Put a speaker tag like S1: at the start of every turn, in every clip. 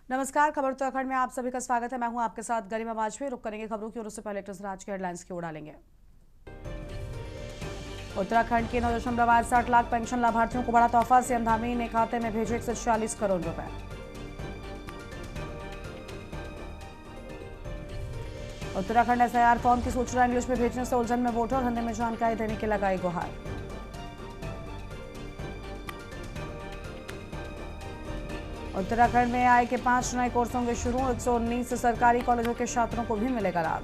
S1: नमस्कार, खबर उत्तराखंड में आप सभी का स्वागत है। मैं हूं आपके साथ गरिमा वाजपेयी। रुक करेंगे खबरों की ओर। उससे पहले आज के हेडलाइंस की ओर डालेंगे। उत्तराखंड के 9.8 लाख पेंशन लाभार्थियों को बड़ा तोहफा। सीएम धामी ने खाते में भेजे 146 करोड़ रुपए। उत्तराखंड एसआईआर फॉर्म की सूचना इंग्लिश में भेजने से उलझन में वोटर, हिंदी में जानकारी देने की लगाई गुहार। उत्तराखंड में AI के 5 नए कोर्स होंगे शुरू। 119 सरकारी कॉलेजों के छात्रों को भी मिलेगा लाभ।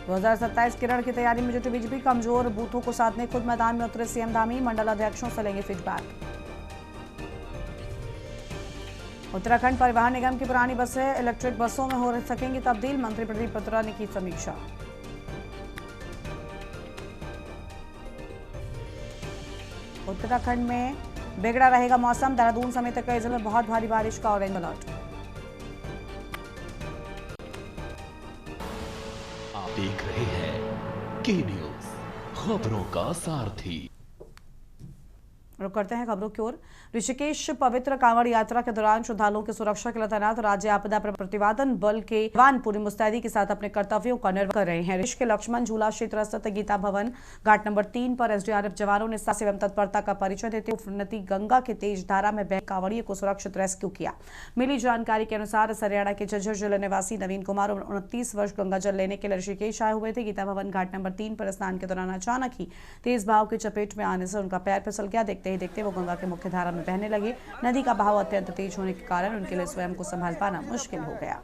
S1: दो 2027 किरण की तैयारी में जुटी बीजेपी। कमजोर बूथों को साधने खुद मैदान में उतरे सीएम धामी। मंडल अध्यक्षों से लेंगे फीडबैक। उत्तराखंड परिवहन निगम की पुरानी बसें इलेक्ट्रिक बसों में हो सकेंगी तब्दील। मंत्री प्रदीप बत्रा ने की समीक्षा। उत्तराखंड में बिगड़ा रहेगा मौसम। देहरादून समेत कई जिलों में बहुत भारी बारिश का ऑरेंज अलर्ट।
S2: आप देख रहे हैं के न्यूज, खबरों का सारथी।
S1: रुक करते हैं खबरों की ओर। ऋषिकेश पवित्र कांवड़ यात्रा के दौरान श्रद्धालुओं की सुरक्षा के लिए तैनात राज्य आपदा प्रतिवादन बल के जवान पूरी मुस्तैदी के साथ अपने कर्तव्यों का निर्वहन कर रहे हैं। ऋषिकेश के लक्ष्मण झूला क्षेत्र स्थित गीता भवन घाट नंबर 3 पर एसडीआरएफ जवानों ने साहस एवं तत्परता का परिचय देते हुए उन्नति गंगा के तेज धारा में बह कांवड़िए को सुरक्षित रेस्क्यू किया। मिली जानकारी के अनुसार हरियाणा के झज्जर जिले निवासी नवीन कुमार 29 वर्ष गंगा जल लेने के लिए ऋषिकेश आए हुए थे। गीता भवन घाट नंबर 3 पर स्नान के दौरान अचानक ही तेज बहाव की चपेट में आने से उनका पैर फिसल गया। देखते ही देखते वो गंगा के मुख्य धारा में बहने लगे। नदी का बहाव अत्यंत तेज होने के कारण उनके लिए स्वयं को संभाल पाना मुश्किल हो गया।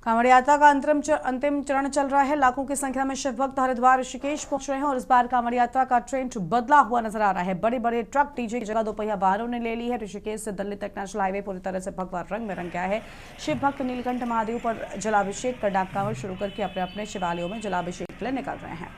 S1: कांवड़ यात्रा का अंतिम चरण चल रहा है। लाखों की संख्या में शिव भक्त हरिद्वार ऋषिकेश पहुंच रहे हैं और इस बार कांवड़ यात्रा का ट्रेंड बदला हुआ नजर आ रहा है। बड़े बड़े ट्रक डीजे की जगह दोपहिया वाहनों ने ले ली है। ऋषिकेश से दिल्ली तक नेशनल हाईवे पूरी तरह से भगवा रंग में रंग गया है। शिव भक्त नीलकंठ महादेव पर जलाभिषेक कर डाक कांवड़ शुरू करके अपने अपने शिवालयों में जलाभिषेक के लिए निकल रहे हैं।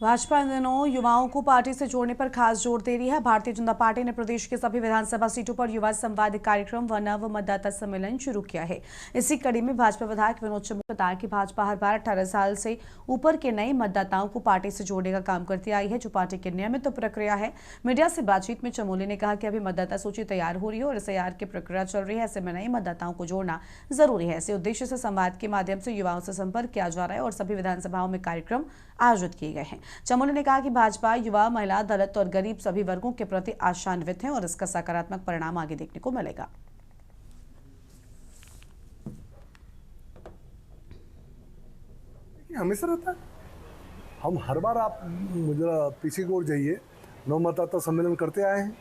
S1: भाजपा इन दिनों युवाओं को पार्टी से जोड़ने पर खास जोर दे रही है। भारतीय जनता पार्टी ने प्रदेश के सभी विधानसभा सीटों पर युवा संवाद कार्यक्रम व नव मतदाता सम्मेलन शुरू किया है। इसी कड़ी में भाजपा विधायक विनोद चमोली ने बताया कि भाजपा हर बार 18 साल से ऊपर के नए मतदाताओं को पार्टी से जोड़ने का काम करती आई है, जो पार्टी की नियमित प्रक्रिया है। मीडिया से बातचीत में चमोली ने कहा कि अभी मतदाता सूची तैयार हो रही है और एसआईआर की प्रक्रिया चल रही है। ऐसे में नए मतदाताओं को जोड़ना जरूरी है। इसी उद्देश्य से संवाद के माध्यम से युवाओं से संपर्क किया जा रहा है और सभी विधानसभाओं में कार्यक्रम आयोजित किए गए हैं। चमोली ने कहा कि भाजपा युवा, महिला, दलित और गरीब सभी वर्गों के प्रति आशान्वित है और इसका सकारात्मक परिणाम आगे देखने को मिलेगा।
S3: हमेशा रहता है। हम हर बार, आप मुझे पीछे की ओर जाइए, नव मतदाता सम्मेलन करते आए हैं।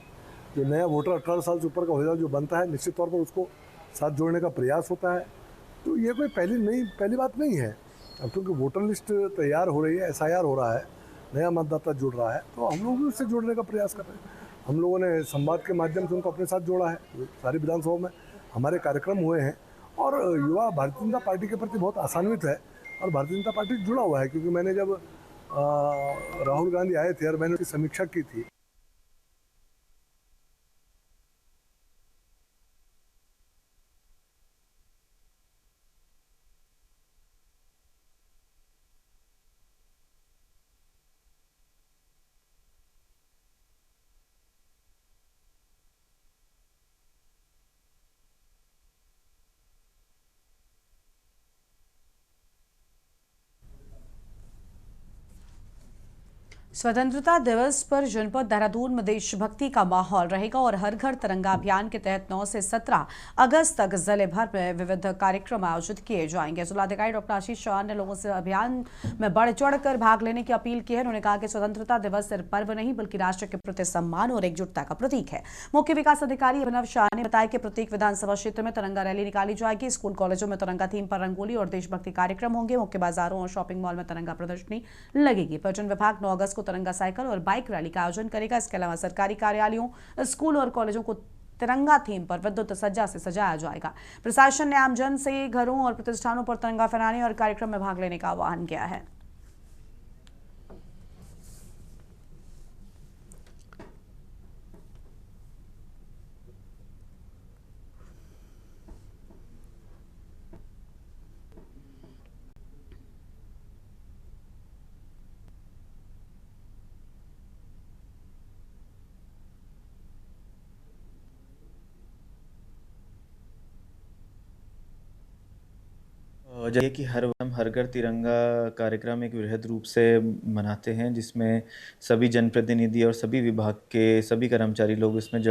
S3: जो नया वोटर 18 साल से ऊपर का हो जाए जो बनता है, निश्चित तौर पर उसको साथ जोड़ने का प्रयास होता है। तो ये कोई पहली बात नहीं है। अब क्योंकि वोटर लिस्ट तैयार हो रही है, SIR हो रहा है, नया मतदाता जुड़ रहा है, तो हम लोग भी उससे जोड़ने का प्रयास कर रहे हैं। हम लोगों ने संवाद के माध्यम से उनको अपने साथ जोड़ा है। सारी विधानसभा में हमारे कार्यक्रम हुए हैं और युवा भारतीय जनता पार्टी के प्रति बहुत आशान्वित है और भारतीय जनता पार्टी से जुड़ा हुआ है। क्योंकि मैंने जब राहुल गांधी आए थे और मैंने उसकी समीक्षा की थी,
S1: स्वतंत्रता दिवस पर जनपद देहरादून में देशभक्ति का माहौल रहेगा और हर घर तिरंगा अभियान के तहत 9 से 17 अगस्त तक जिले भर में विविध कार्यक्रम आयोजित किए जाएंगे। जिलाधिकारी डॉक्टर आशीष चौहान ने लोगों से अभियान में बढ़ चढ़कर भाग लेने की अपील की है। उन्होंने कहा कि स्वतंत्रता दिवस सिर्फ पर्व नहीं बल्कि राष्ट्र के प्रति सम्मान और एकजुटता का प्रतीक है। मुख्य विकास अधिकारी अभिनव शाह ने बताया कि प्रत्येक विधानसभा क्षेत्र में तिरंगा रैली निकाली जाएगी। स्कूल कॉलेजों में तिरंगा थीम पर रंगोली और देशभक्ति कार्यक्रम होंगे। मुख्य बाजारों और शॉपिंग मॉल में तिरंगा प्रदर्शनी लगेगी। पर्यटन विभाग 9 अगस्त को तिरंगा साइकिल और बाइक रैली का आयोजन करेगा। इसके अलावा सरकारी कार्यालयों, स्कूल और कॉलेजों को तिरंगा थीम पर विद्युत सज्जा से सजाया जाएगा। प्रशासन ने आमजन से घरों और प्रतिष्ठानों पर तिरंगा फहराने और कार्यक्रम में भाग लेने का आह्वान किया है।
S4: जैसे कि हम हर घर तिरंगा कार्यक्रम एक वृहद रूप से मनाते हैं, जिसमें सभी जनप्रतिनिधि और सभी विभाग के सभी कर्मचारी लोग इसमें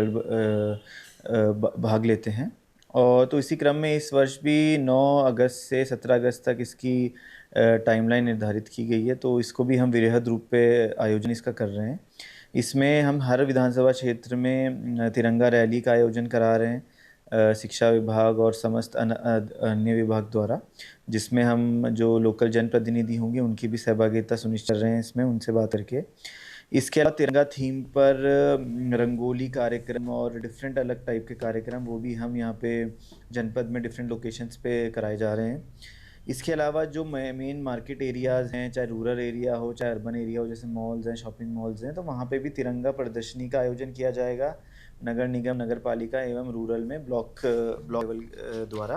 S4: भाग लेते हैं। और तो इसी क्रम में इस वर्ष भी 9 अगस्त से 17 अगस्त तक इसकी टाइमलाइन निर्धारित की गई है। तो इसको भी हम वृहद रूप पे आयोजन इसका कर रहे हैं। इसमें हम हर विधानसभा क्षेत्र में तिरंगा रैली का आयोजन करा रहे हैं, शिक्षा विभाग और समस्त अन्य विभाग द्वारा, जिसमें हम जो लोकल जनप्रतिनिधि होंगे उनकी भी सहभागिता सुनिश्चित कर रहे हैं इसमें, उनसे बात करके। इसके अलावा तिरंगा थीम पर रंगोली कार्यक्रम और डिफरेंट अलग टाइप के कार्यक्रम वो भी हम यहाँ पे जनपद में डिफरेंट लोकेशंस पे कराए जा रहे हैं। इसके अलावा जो मेन मार्केट एरियाज़ हैं, चाहे रूरल एरिया हो चाहे अर्बन एरिया हो, जैसे मॉल्स हैं, शॉपिंग मॉल्स हैं, तो वहाँ पे भी तिरंगा प्रदर्शनी का आयोजन किया जाएगा नगर निगम, नगर पालिका एवं रूरल में ब्लॉक लेवल द्वारा।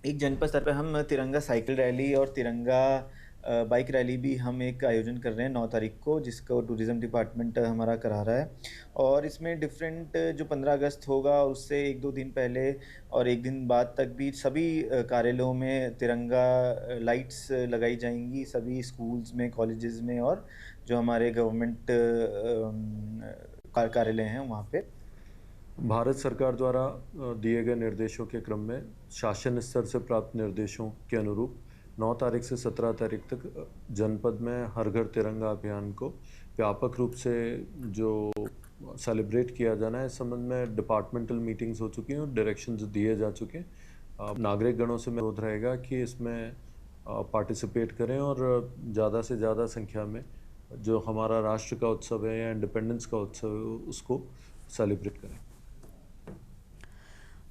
S4: एक जनपद स्तर पर हम तिरंगा साइकिल रैली और तिरंगा बाइक रैली भी हम एक आयोजन कर रहे हैं 9 तारीख को, जिसको टूरिज़्म डिपार्टमेंट हमारा करा रहा है। और इसमें डिफरेंट जो 15 अगस्त होगा उससे 1-2 दिन पहले और 1 दिन बाद तक भी सभी कार्यालयों में तिरंगा लाइट्स लगाई जाएंगी, सभी स्कूल्स में, कॉलेजेस में और जो हमारे गवर्नमेंट कार्यालय हैं वहाँ पे।
S5: भारत सरकार द्वारा दिए गए निर्देशों के क्रम में शासन स्तर से प्राप्त निर्देशों के अनुरूप 9 तारीख से 17 तारीख तक जनपद में हर घर तिरंगा अभियान को व्यापक रूप से जो सेलिब्रेट किया जाना है, इस संबंध में डिपार्टमेंटल मीटिंग्स हो चुकी हैं और डायरेक्शंस दिए जा चुके हैं। नागरिक गणों से अनुरोध रहेगा कि इसमें पार्टिसिपेट करें और ज़्यादा से ज़्यादा संख्या में जो हमारा राष्ट्र का उत्सव है या इंडिपेंडेंस का उत्सव है उसको सेलिब्रेट करें।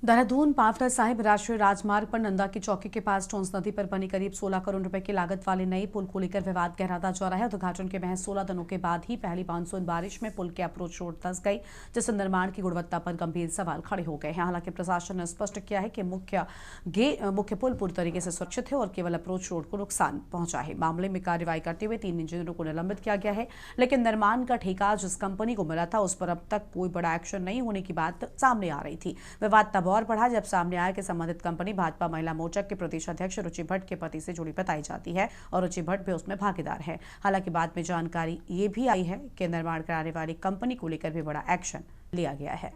S1: देहरादून पावटा साहिब राष्ट्रीय राजमार्ग पर नंदा की चौकी के पास टोंस नदी पर बनी करीब 16 करोड़ रुपए की लागत वाले नए पुल को लेकर विवाद गहराता जा रहा है। उद्घाटन के महज 16 दिनों के बाद ही पहली मानसून बारिश में पुल के अप्रोच रोड धंस गई, जिससे निर्माण की गुणवत्ता पर गंभीर सवाल खड़े हो गए हैं। हालांकि प्रशासन ने स्पष्ट किया है कि मुख्य पुल पूरी तरीके से सुरक्षित है और केवल अप्रोच रोड को नुकसान पहुंचा है। मामले में कार्रवाई करते हुए 3 इंजीनियरों को निलंबित किया गया है, लेकिन निर्माण का ठेका जिस कंपनी को मिला था उस पर अब तक कोई बड़ा एक्शन नहीं होने की बात सामने आ रही थी। विवाद तब और बढ़ा जब सामने आया कि संबंधित कंपनी भाजपा महिला मोर्चा के प्रदेश अध्यक्ष रुचि भट्ट के पति से जुड़ी बताई जाती है और रुचि भट्ट भी उसमें भागीदार है। हालांकि बाद में जानकारी ये भी आई है कि निर्माण कराने वाली कंपनी को लेकर भी बड़ा एक्शन लिया गया है।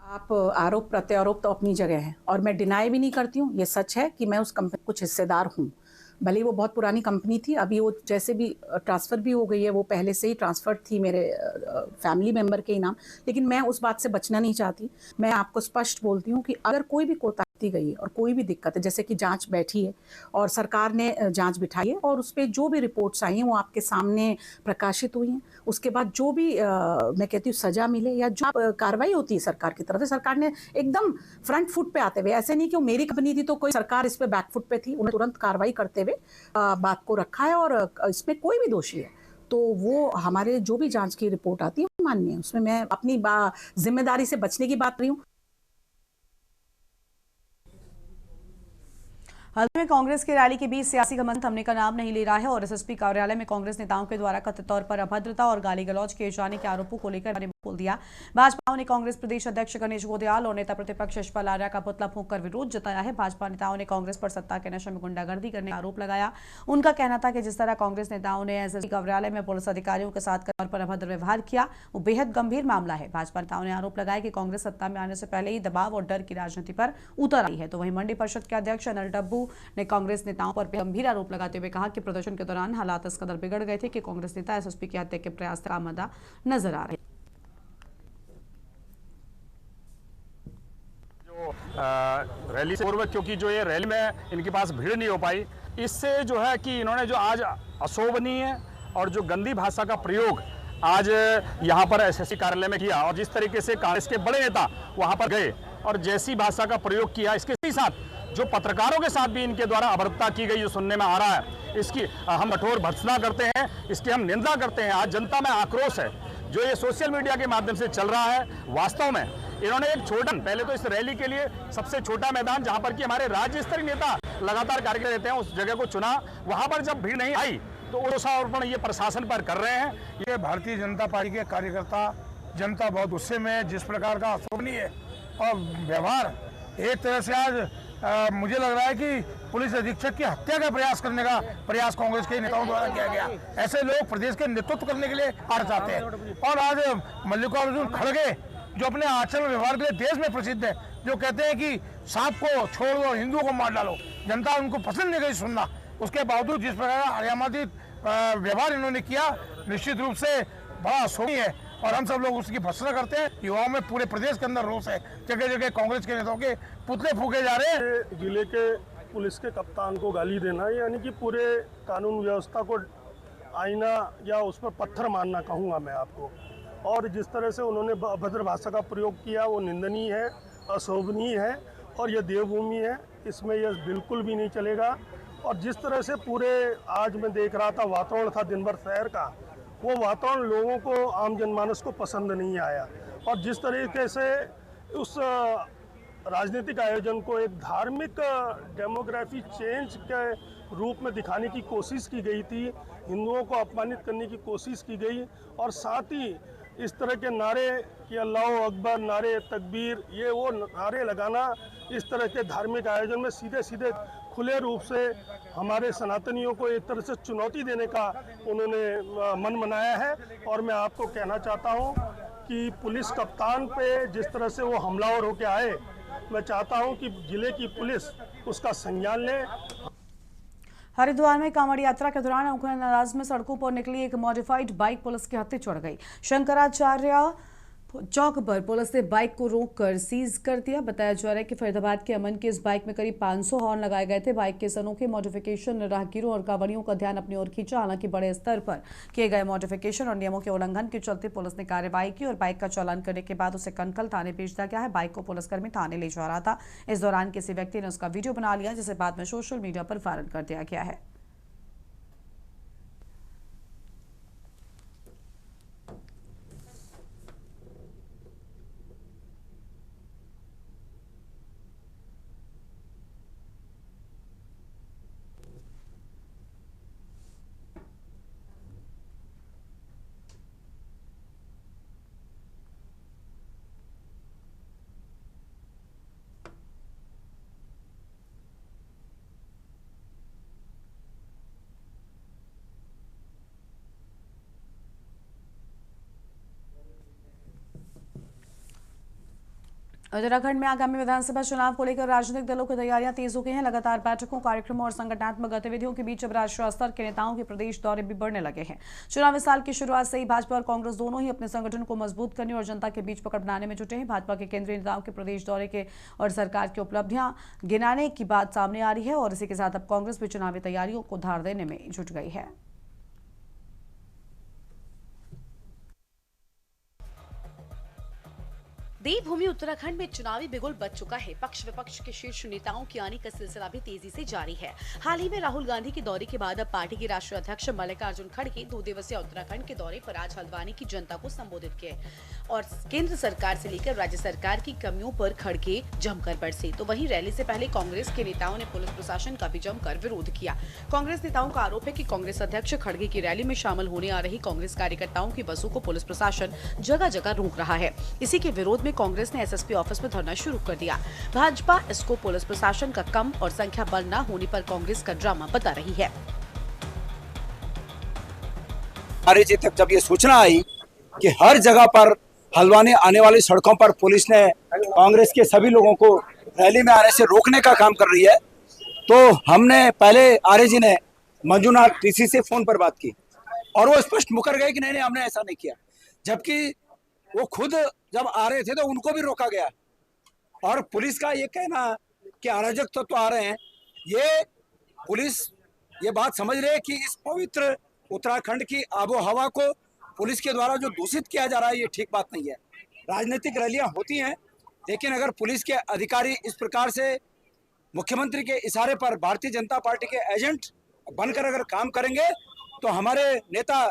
S6: आप आरोप प्रत्यारोप तो अपनी जगह है और मैं डिनाई भी नहीं करती हूँ। ये सच है कि मैं उस कंपनी कुछ हिस्सेदार हूँ। भले ही वो बहुत पुरानी कंपनी थी, अभी वो जैसे भी ट्रांसफ़र भी हो गई है, वो पहले से ही ट्रांसफ़र थी मेरे फैमिली मेम्बर के ही नाम, लेकिन मैं उस बात से बचना नहीं चाहती। मैं आपको स्पष्ट बोलती हूँ कि अगर कोई भी कोताही गई है और कोई भी दिक्कत है, जैसे कि जांच बैठी है और सरकार ने जांच बिठाई है और उस पर जो भी रिपोर्ट्स आई हैं वो आपके सामने प्रकाशित हुई हैं, उसके बाद जो भी मैं कहती हूँ सज़ा मिले या जो कार्रवाई होती है सरकार की तरफ से, सरकार ने एकदम फ्रंट फुट पे आते हुए, ऐसे नहीं कि वो मेरी कंपनी थी तो कोई सरकार इस पर बैक फुट पे थी, उन्हें तुरंत कार्रवाई करते हुए बात को रखा है और इसमें कोई भी दोषी है तो वो हमारे जो भी जांच की रिपोर्ट आती है माननीय है, उसमें मैं अपनी जिम्मेदारी से बचने की बात रही हूँ।
S1: हाल में कांग्रेस की रैली के बीच सियासी घमंड थमने का नाम नहीं ले रहा है और एसएसपी कार्यालय में कांग्रेस नेताओं के द्वारा कथित तौर पर अभद्रता और गाली गलौज किए जाने के आरोपों को लेकर मैंने बोल दिया। भाजपा ने कांग्रेस प्रदेश अध्यक्ष गणेश गोदयाल और नेता प्रतिपक्ष यशपाल आर्या का पुतला फूंककर विरोध जताया है। भाजपा नेताओं ने कांग्रेस पर सत्ता के नशे में गुंडागर्दी करने का आरोप लगाया। उनका कहना था कि जिस तरह कांग्रेस नेताओं ने एसएसपी कार्यालय में पुलिस अधिकारियों के साथ तौर पर अभद्र व्यवहार किया, वो बेहद गंभीर मामला है। भाजपा नेताओं ने आरोप लगाया कि कांग्रेस सत्ता में आने से पहले ही दबाव और डर की राजनीति पर उतर आई है। तो वहीं मंडी परिषद के अध्यक्ष अनिल डब्बू ने कांग्रेस नेताओं पर गंभीर आरोप लगाते हुए कहा कि प्रदर्शन के दौरान हालात इस कदर बिगड़ गए थे कि कांग्रेस नेता एसएसपी की हत्या के प्रयास से आमदा नजर आ रहे।
S7: रैली से पूर्व, क्योंकि जो ये रैली में इनके पास भीड़ नहीं हो पाई, इससे जो है कि इन्होंने जो आज अशोभनीय और जो गंदी भाषा का प्रयोग आज यहाँ पर एसएसपी कार्यालय में किया और जिस तरीके से कांग्रेस के बड़े नेता वहाँ पर गए और जैसी भाषा का प्रयोग किया, इसके साथ जो पत्रकारों के साथ भी इनके द्वारा अभद्रता की गई जो सुनने में आ रहा है, इसकी हम कठोर भर्त्सना करते हैं, इसकी हम निंदा करते हैं। आज जनता में आक्रोश है जो ये सोशल मीडिया के माध्यम से चल रहा है। वास्तव में इन्होंने एक छोटा, पहले तो इस रैली के लिए सबसे छोटा मैदान जहां पर कि हमारे राज्य स्तरीय नेता लगातार कार्यक्रम देते हैं, उस जगह को चुना। वहां पर जब भीड़ नहीं आई तो दोषारोपण ये प्रशासन पर कर रहे हैं।
S8: ये भारतीय जनता पार्टी के कार्यकर्ता, जनता बहुत गुस्से में है। जिस प्रकार का अशोभनीय और व्यवहार, एक तरह से आज मुझे लग रहा है कि पुलिस अधीक्षक की हत्या का प्रयास करने का प्रयास कांग्रेस के नेताओं द्वारा किया गया। ऐसे लोग प्रदेश के नेतृत्व करने के लिए आड़ जाते हैं। और आज मल्लिकार्जुन खड़गे जो अपने आचरण व्यवहार के लिए देश में प्रसिद्ध है, जो कहते हैं कि सांप को छोड़ दो, हिंदुओं को मार डालो, जनता उनको पसंद नहीं गई सुनना। उसके बावजूद जिस प्रकार का हरियाणाती व्यवहार इन्होंने किया, निश्चित रूप से बड़ा अशोभनीय है और हम सब लोग उसकी भर्त्सना करते हैं। युवाओं में पूरे प्रदेश के अंदर रोष है, जगह जगह कांग्रेस के नेताओं के पुतले फूके जा रहे हैं।
S9: जिले के पुलिस के कप्तान को गाली देना, यानी कि पूरे कानून व्यवस्था को आईना या उस पर पत्थर मारना कहूँगा मैं आपको। और जिस तरह से उन्होंने अभद्र भाषा का प्रयोग किया वो निंदनीय है, अशोभनीय है और यह देवभूमि है, इसमें यह बिल्कुल भी नहीं चलेगा। और जिस तरह से पूरे आज मैं देख रहा था वातावरण था दिन भर शहर का, वो वातावरण लोगों को, आम जनमानस को पसंद नहीं आया। और जिस तरीके से उस राजनीतिक आयोजन को एक धार्मिक डेमोग्राफी चेंज के रूप में दिखाने की कोशिश की गई थी, हिंदुओं को अपमानित करने की कोशिश की गई और साथ ही इस तरह के नारे कि अल्लाह अकबर, नारे तकबीर, ये वो नारे लगाना इस तरह के धार्मिक आयोजन में सीधे सीधे खुले रूप से हमारे सनातनियों को एक तरह से चुनौती देने का उन्होंने मन बनाया है। और मैं आपको कहना चाहता हूं कि पुलिस कप्तान पे जिस तरह से वो हमलावर होकर आए, मैं चाहता हूं कि जिले की पुलिस उसका संज्ञान ले।
S1: हरिद्वार में कांवड़ यात्रा के दौरान अंदाज में सड़कों पर निकली एक मॉडिफाइड बाइक पुलिस के हत्थे चढ़ गई। शंकराचार्य चौक पर पुलिस ने बाइक को रोककर सीज कर दिया। बताया जा रहा है कि फरीदाबाद के अमन की इस बाइक में करीब 500 हॉर्न लगाए गए थे। बाइक के इस अनोखे मॉडिफिकेशन ने राहगीरों और कांवड़ियों का ध्यान अपनी ओर खींचा। हालांकि बड़े स्तर पर किए गए मॉडिफिकेशन और नियमों के उल्लंघन के चलते पुलिस ने कार्रवाई की और बाइक का चालान करने के बाद उसे कनकल थाने भेज दिया गया है। बाइक को पुलिसकर्मी थाने ले जा रहा था। इस दौरान किसी व्यक्ति ने उसका वीडियो बना लिया, जिसे बाद में सोशल मीडिया पर वायरल कर दिया गया है। उत्तराखंड में आगामी विधानसभा चुनाव को लेकर राजनीतिक दलों की तैयारियां तेज हो गई हैं। लगातार बैठकों, कार्यक्रमों और संगठनात्मक गतिविधियों के बीच अब राष्ट्रीय स्तर के नेताओं के प्रदेश दौरे भी बढ़ने लगे हैं। चुनावी साल की शुरुआत से ही भाजपा और कांग्रेस दोनों ही अपने संगठन को मजबूत करने और जनता के बीच पकड़ बनाने में जुटे हैं। भाजपा के केंद्रीय नेताओं के प्रदेश दौरे के और सरकार की उपलब्धियां गिनाने की बात सामने आ रही है और इसी के साथ अब कांग्रेस भी चुनावी तैयारियों को धार देने में जुट गई है।
S10: देवभूमि उत्तराखंड में चुनावी बिगुल बच चुका है। पक्ष विपक्ष के शीर्ष नेताओं के आने का सिलसिला भी तेजी से जारी है। हाल ही में राहुल गांधी के दौरे के बाद अब पार्टी के राष्ट्रीय अध्यक्ष मल्लिकार्जुन खड़गे 2 दिवसीय उत्तराखंड के दौरे पर आज हल्द्वानी की जनता को संबोधित किए और केंद्र सरकार से लेकर राज्य सरकार की कमियों पर खड़गे जमकर बरसे। तो वहीं रैली से पहले कांग्रेस के नेताओं ने पुलिस प्रशासन का भी जमकर विरोध किया। कांग्रेस नेताओं का आरोप है कि कांग्रेस अध्यक्ष खड़गे की रैली में शामिल होने आ रही कांग्रेस कार्यकर्ताओं की बसों को पुलिस प्रशासन जगह जगह रोक रहा है। इसी के विरोध में कांग्रेस ने एसएसपी ऑफिस में धरना शुरू कर दिया। भाजपा इसको पुलिस प्रशासन का कम और संख्या बल न होने पर कांग्रेस का ड्रामा बता रही है।
S11: आरएजी तक जब ये सूचना आई कि हर जगह पर हल्द्वानी आने वाली सड़कों पर पुलिस ने कांग्रेस के सभी लोगों को रैली में आने से रोकने का काम कर रही है, तो हमने पहले आरएजी ने मंजूनाथ टीसी से फोन पर बात की और वो स्पष्ट मुकर गए कि नहीं हमने ऐसा नहीं किया, जबकि वो खुद जब आ रहे थे तो उनको भी रोका गया। और पुलिस का ये कहना कि अराजक तत्व आ रहे हैं, ये पुलिस ये बात समझ रही है कि इस पवित्र उत्तराखंड की आबो हवा को पुलिस के द्वारा जो दूषित किया जा रहा है, ये ठीक बात नहीं है। राजनीतिक रैलियां होती हैं, लेकिन अगर पुलिस के अधिकारी इस प्रकार से मुख्यमंत्री के इशारे पर भारतीय जनता पार्टी के एजेंट बनकर अगर काम करेंगे, तो हमारे नेता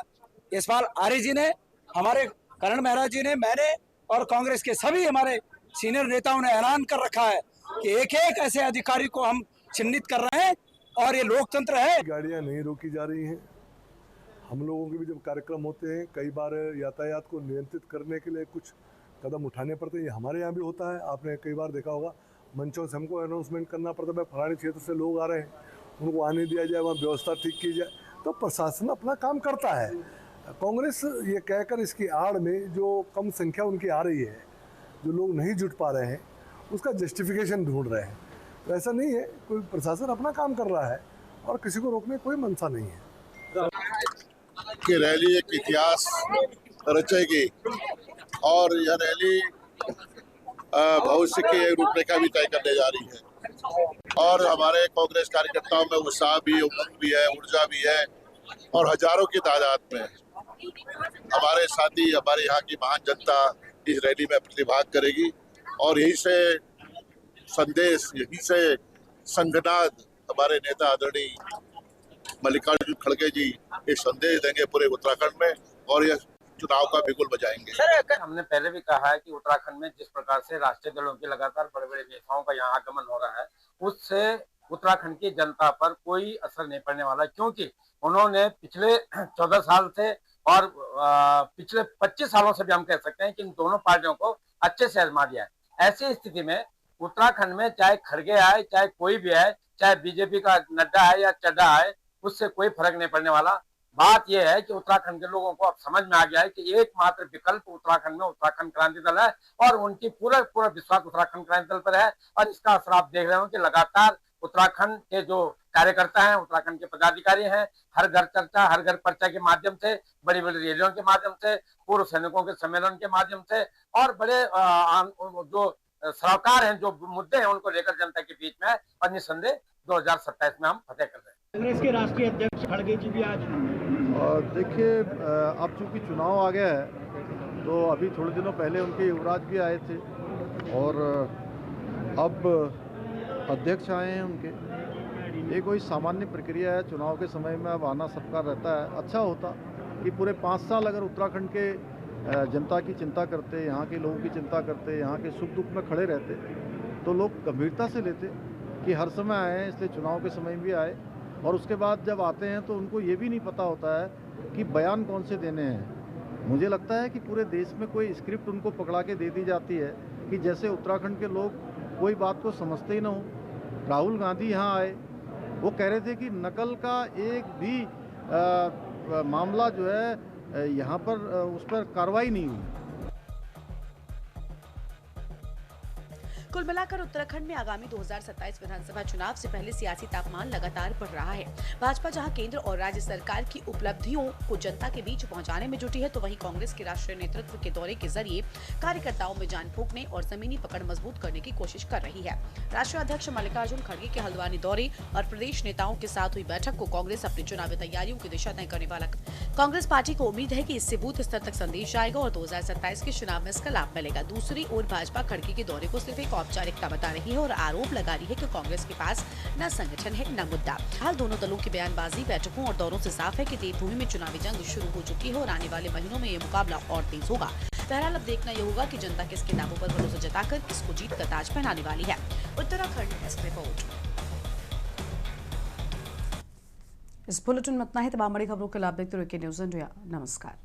S11: यशपाल आर्य जी ने, हमारे करण मेहरा जी ने, मैंने और कांग्रेस के सभी हमारे सीनियर नेताओं ने ऐलान कर रखा है कि एक एक ऐसे अधिकारी को हम चिन्हित कर रहे हैं और ये लोकतंत्र है।
S3: गाड़ियां नहीं रोकी जा रही हैं। हम लोगों के भी जब कार्यक्रम होते हैं, कई बार यातायात को नियंत्रित करने के लिए कुछ कदम उठाने पड़ते हैं। ये हमारे यहाँ भी होता है। आपने कई बार देखा होगा, मंचों से हमको अनाउंसमेंट करना पड़ता है, फलाने क्षेत्र से लोग आ रहे हैं, उनको आने दिया जाए, वहाँ व्यवस्था ठीक की जाए। तो प्रशासन अपना काम करता है। कांग्रेस ये कहकर इसकी आड़ में जो कम संख्या उनकी आ रही है, जो लोग नहीं जुट पा रहे हैं, उसका जस्टिफिकेशन ढूंढ रहे हैं। तो ऐसा नहीं है, कोई प्रशासन अपना काम कर रहा है और किसी को रोकने कोई मंशा नहीं है।
S12: कि रैली एक इतिहास रचेगी और यह रैली भविष्य की रूपरेखा भी तय करने जा रही है और हमारे कांग्रेस कार्यकर्ताओं में उत्साह भी, उमंग भी है, ऊर्जा भी है और हजारों की तादाद में हमारे साथी, हमारे यहाँ की महान जनता इस रैली में प्रतिभाग करेगी और यहीं से संदेश, यहीं से संगनाद हमारे नेता आदरणीय मल्लिकार्जुन खड़गे जी एक संदेश देंगे पूरे उत्तराखंड में और यह चुनाव का बिगुल बजाएंगे।
S13: सर, हमने पहले भी कहा है कि उत्तराखंड में जिस प्रकार से राष्ट्रीय दलों के लगातार बड़े बड़े नेताओं का यहाँ आगमन हो रहा है, उससे उत्तराखंड की जनता पर कोई असर नहीं पड़ने वाला, क्योंकि उन्होंने पिछले 14 साल से और पिछले 25 सालों से भी हम कह सकते हैं कि इन दोनों पार्टियों को अच्छे से आजमा दिया है। ऐसी स्थिति में उत्तराखंड में चाहे खड़गे आए, चाहे कोई भी आए, चाहे बीजेपी का नड्डा है या चड्डा आए, उससे कोई फर्क नहीं पड़ने वाला। बात यह है कि उत्तराखंड के लोगों को अब समझ में आ गया है कि एकमात्र विकल्प उत्तराखंड में उत्तराखंड क्रांति दल है और उनकी पूरा विश्वास उत्तराखंड क्रांति दल पर है। और इसका असर आप देख रहे हो कि लगातार उत्तराखंड के जो कार्यकर्ता हैं, उत्तराखंड के पदाधिकारी हैं, हर घर चर्चा, हर घर पर्चा के माध्यम से, बड़ी बड़ी रैलियों के माध्यम से, पूर्व सैनिकों के सम्मेलन के माध्यम से और बड़े जो सरोकार हैं, जो मुद्दे हैं, उनको लेकर जनता के बीच में और निसंदेह 2027 में हम फतेह कर रहे हैं।
S14: कांग्रेस के राष्ट्रीय अध्यक्ष खड़गे जी भी आज
S15: देखिए, अब चूंकि चुनाव आ गया है, तो अभी थोड़े दिनों पहले उनके युवराज भी आए थे और अब अध्यक्ष आए हैं उनके। ये कोई सामान्य प्रक्रिया है, चुनाव के समय में अब आना सबका रहता है। अच्छा होता कि पूरे 5 साल अगर उत्तराखंड के जनता की चिंता करते, यहाँ के लोगों की चिंता करते, यहाँ के सुख दुख में खड़े रहते, तो लोग गंभीरता से लेते कि हर समय आए हैं, इसलिए चुनाव के समय भी आए। और उसके बाद जब आते हैं तो उनको ये भी नहीं पता होता है कि बयान कौन से देने हैं। मुझे लगता है कि पूरे देश में कोई स्क्रिप्ट उनको पकड़ा के दे दी जाती है कि जैसे उत्तराखंड के लोग कोई बात को समझते ही ना हो। राहुल गांधी यहाँ आए, वो कह रहे थे कि नकल का एक भी मामला जो है यहाँ पर उस पर कार्रवाई नहीं हुई।
S10: कुल मिलाकर उत्तराखंड में आगामी 2027 विधानसभा चुनाव से पहले सियासी तापमान लगातार बढ़ रहा है। भाजपा जहां केंद्र और राज्य सरकार की उपलब्धियों को जनता के बीच पहुंचाने में जुटी है, तो वहीं कांग्रेस के राष्ट्रीय नेतृत्व के दौरे के जरिए कार्यकर्ताओं में जान फूंकने और जमीनी पकड़ मजबूत करने की कोशिश कर रही है। राष्ट्रीय अध्यक्ष मल्लिकार्जुन खड़गे के हल्द्वानी दौरे और प्रदेश नेताओं के साथ हुई बैठक को कांग्रेस अपनी चुनावी तैयारियों की दिशा तय करने वाला। कांग्रेस पार्टी को उम्मीद है कि इससे बूथ स्तर तक संदेश जाएगा और 2027 के चुनाव में इसका लाभ मिलेगा। दूसरी ओर भाजपा खड़गे के दौरे को सिर्फ एक औपचारिकता बता रही है और आरोप लगा रही है कि कांग्रेस के पास न संगठन है न मुद्दा। हाल दोनों दलों की बयानबाजी, बैठकों और दौरों से साफ है कि देवभूमि में चुनावी जंग शुरू हो चुकी है और आने वाले महीनों में ये मुकाबला और तेज होगा। बहरहाल अब देखना यह होगा कि जनता किसके नामों पर भरोसा जताकर इसको जीत का ताज पहनाने वाली है। Uttarakhand desk report.
S1: इस बुलेटिन में इतना ही। तमाम बड़ी खबरों के लाभ देखते हुए के न्यूज़ इंडिया। नमस्कार।